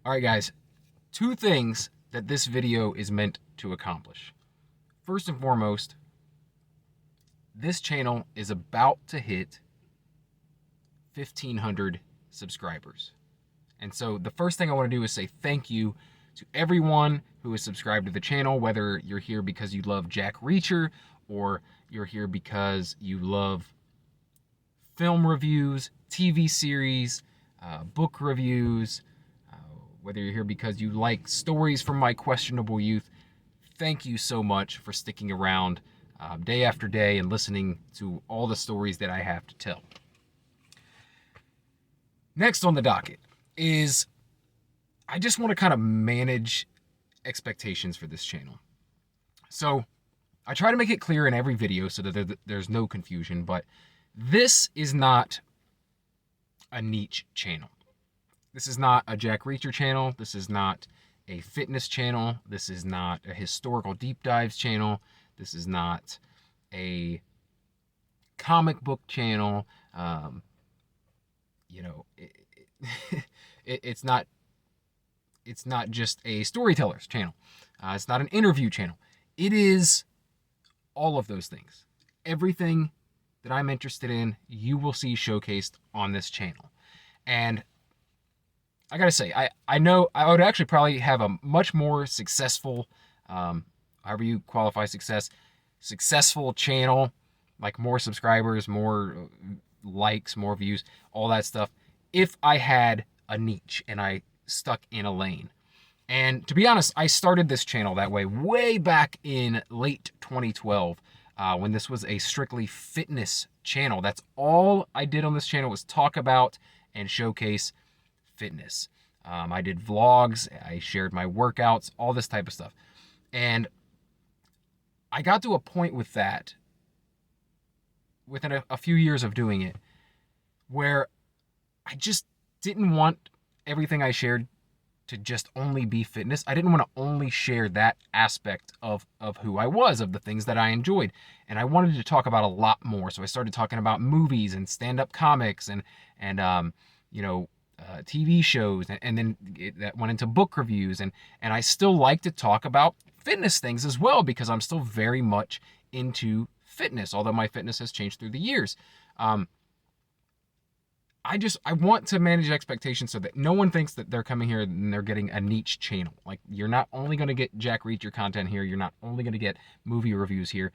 All right, guys, two things that this video is meant to accomplish. First and foremost, this channel is about to hit 1,500 subscribers. And so the first thing I want to do is say thank you to everyone who is subscribed to the channel, whether you're here because you love Jack Reacher or you're here because you love film reviews, TV series, book reviews, whether you're here because you like stories from my questionable youth. Thank you so much for sticking around day after day and listening to all the stories that I have to tell. Next on the docket is I just want to kind of manage expectations for this channel. So I try to make it clear in every video so that there's no confusion, but this is not a niche channel. This is not a Jack Reacher channel. This is not a fitness channel. This is not a historical deep dives channel. This is not a comic book channel. It's not just a storyteller's channel. It's not an interview channel. It is all of those things. Everything that I'm interested in, you will see showcased on this channel. And I gotta say, I know I would actually probably have a much more successful, however you qualify successful channel, like more subscribers, more likes, more views, all that stuff, if I had a niche and I stuck in a lane. And to be honest, I started this channel that way back in late 2012, when this was a strictly fitness channel. That's all I did on this channel was talk about and showcase fitness. I did vlogs, I shared my workouts, all this type of stuff. And I got to a point with that, within a few years of doing it, where I just didn't want everything I shared to just only be fitness. I didn't want to only share that aspect of who I was, of the things that I enjoyed. And I wanted to talk about a lot more. So I started talking about movies and stand-up comics and TV shows, and then that went into book reviews, and I still like to talk about fitness things as well, because I'm still very much into fitness, although my fitness has changed through the years. I want to manage expectations so that no one thinks that they're coming here and they're getting a niche channel. Like, you're not only going to get Jack Reacher content here, you're not only going to get movie reviews here.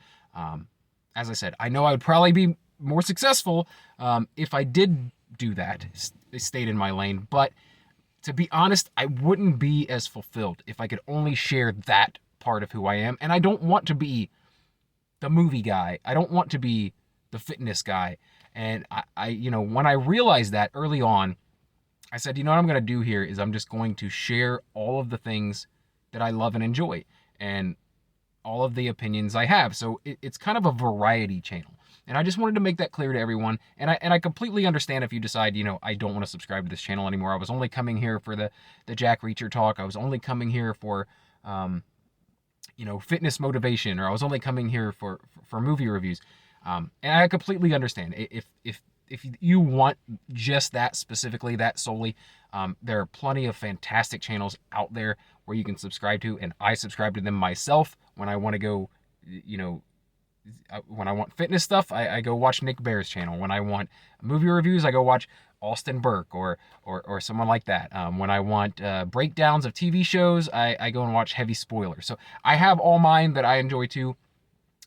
As I said, I know I would probably be more successful if I did do that, stayed in my lane, but to be honest, I wouldn't be as fulfilled if I could only share that part of who I am. And I don't want to be the movie guy. I don't want to be the fitness guy. And I when I realized that early on, I said, what I'm going to do here is I'm just going to share all of the things that I love and enjoy and all of the opinions I have. So it's kind of a variety channel. And I just wanted to make that clear to everyone. And I completely understand if you decide, I don't want to subscribe to this channel anymore. I was only coming here for the Jack Reacher talk. I was only coming here for, fitness motivation, or I was only coming here for movie reviews. And I completely understand. If you want just that specifically, that solely, there are plenty of fantastic channels out there where you can subscribe to, and I subscribe to them myself when I want to go, when I want fitness stuff, I go watch Nick Bear's channel. When I want movie reviews, I go watch Austin Burke or someone like that. When I want breakdowns of TV shows, I go and watch Heavy Spoilers. So I have all mine that I enjoy too.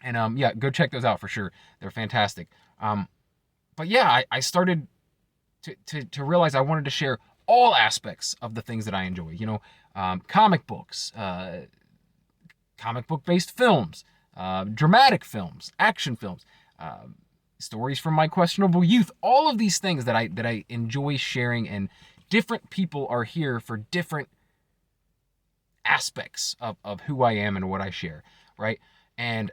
And go check those out for sure. They're fantastic. But yeah, I started to realize I wanted to share all aspects of the things that I enjoy. Comic books, comic book based films, dramatic films, action films, stories from my questionable youth, all of these things that I enjoy sharing, and different people are here for different aspects of who I am and what I share, right? And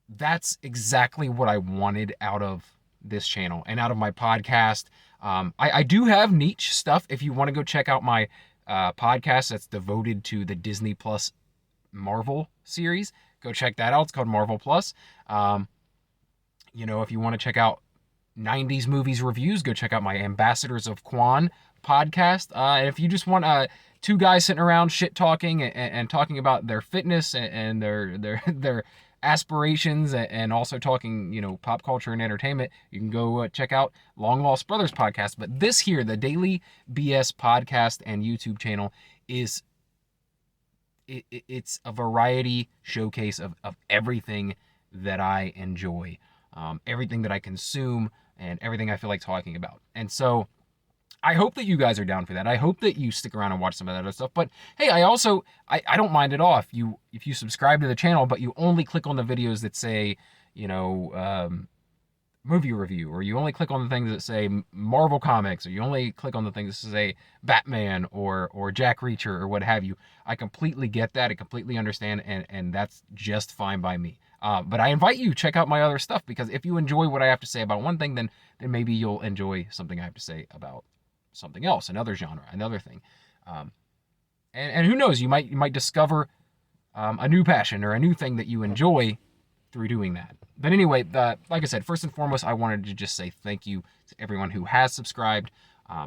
that's exactly what I wanted out of this channel and out of my podcast. I do have niche stuff. If you want to go check out my podcast that's devoted to the Disney Plus Marvel series, go check that out. It's called Marvel Plus. If you want to check out 90s movies reviews, go check out my Ambassadors of Quan podcast. And if you just want two guys sitting around shit talking and talking about their fitness and their aspirations, and also talking, pop culture and entertainment, you can go check out Long Lost Brothers podcast. But this here, the Daily BS podcast and YouTube channel, it's a variety showcase of everything that I enjoy, everything that I consume, and everything I feel like talking about. And so I hope that you guys are down for that. I hope that you stick around and watch some of that other stuff. But hey, I don't mind at all if you subscribe to the channel, but you only click on the videos that say, movie review, or you only click on the things that say Marvel Comics, or you only click on the things that say Batman or Jack Reacher or what have you. I completely get that. I completely understand, and that's just fine by me. But I invite you to check out my other stuff, because if you enjoy what I have to say about one thing, then maybe you'll enjoy something I have to say about something else, another genre, another thing. And who knows, you might discover a new passion or a new thing that you enjoy through doing that. But anyway, like I said, first and foremost, I wanted to just say thank you to everyone who has subscribed.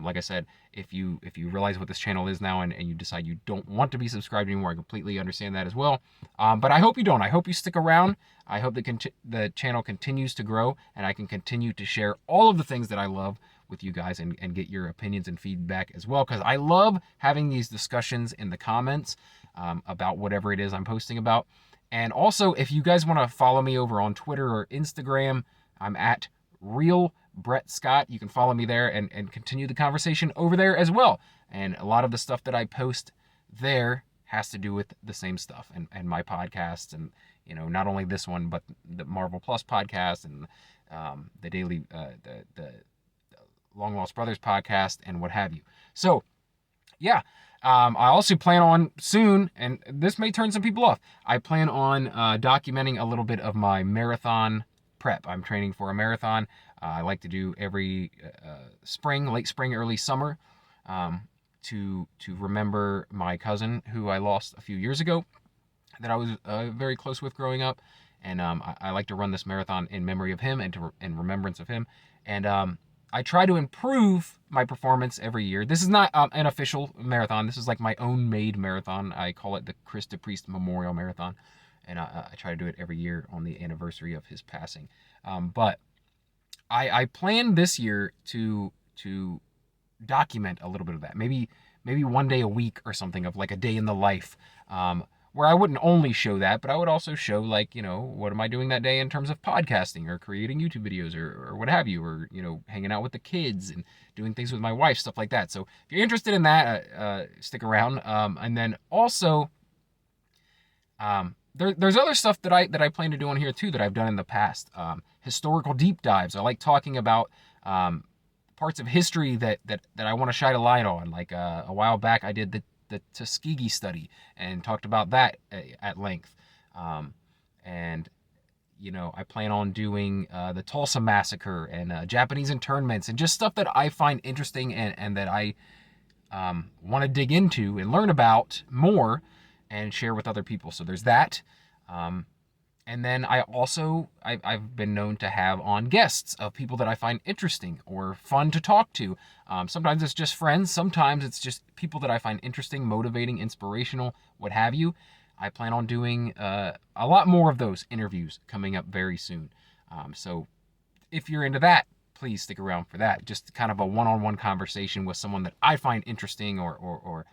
Like I said, if you realize what this channel is now, and you decide you don't want to be subscribed anymore, I completely understand that as well. But I hope you don't. I hope you stick around. I hope the channel continues to grow, and I can continue to share all of the things that I love with you guys, and get your opinions and feedback as well, because I love having these discussions in the comments about whatever it is I'm posting about. And also, if you guys want to follow me over on Twitter or Instagram, I'm at Real Brett Scott. You can follow me there and continue the conversation over there as well. And a lot of the stuff that I post there has to do with the same stuff, and my podcasts, and not only this one, but the Marvel Plus podcast, and the daily the Long Lost Brothers podcast, and what have you. So yeah. I also plan on soon, and this may turn some people off, I plan on documenting a little bit of my marathon prep. I'm training for a marathon. I like to do every spring, late spring, early summer, to remember my cousin who I lost a few years ago, that I was very close with growing up. And I like to run this marathon in memory of him, and in remembrance of him. And I try to improve my performance every year. This is not an official marathon. This is like my own made marathon. I call it the Chris DePriest Memorial Marathon. And I try to do it every year on the anniversary of his passing. But I plan this year to document a little bit of that. Maybe one day a week or something, of like a day in the life, where I wouldn't only show that, but I would also show, like, what am I doing that day in terms of podcasting, or creating YouTube videos, or what have you, or, hanging out with the kids and doing things with my wife, stuff like that. So if you're interested in that, stick around. And then also, there's other stuff that I plan to do on here too, that I've done in the past. Historical deep dives. I like talking about parts of history that I want to shine a light on. Like a while back, I did the Tuskegee study and talked about that at length. And I plan on doing the Tulsa massacre, and Japanese internments, and just stuff that I find interesting, and that I want to dig into and learn about more and share with other people. So there's that. And then I've been known to have on guests of people that I find interesting or fun to talk to. Sometimes it's just friends. Sometimes it's just people that I find interesting, motivating, inspirational, what have you. I plan on doing a lot more of those interviews coming up very soon. So if you're into that, please stick around for that. Just kind of a one-on-one conversation with someone that I find interesting or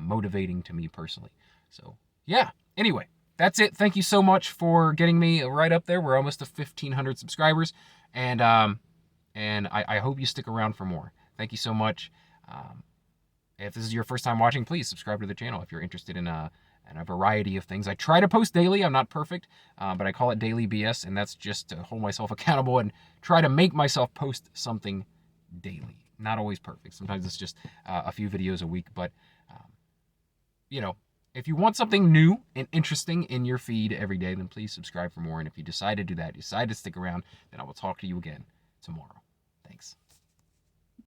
motivating to me personally. So yeah, anyway. That's it. Thank you so much for getting me right up there. We're almost to 1,500 subscribers, and I hope you stick around for more. Thank you so much. If this is your first time watching, please subscribe to the channel if you're interested in a variety of things. I try to post daily. I'm not perfect, but I call it Daily BS, and that's just to hold myself accountable and try to make myself post something daily. Not always perfect. Sometimes it's just a few videos a week, but if you want something new and interesting in your feed every day, then please subscribe for more. And if you decide to do that, decide to stick around, then I will talk to you again tomorrow. Thanks.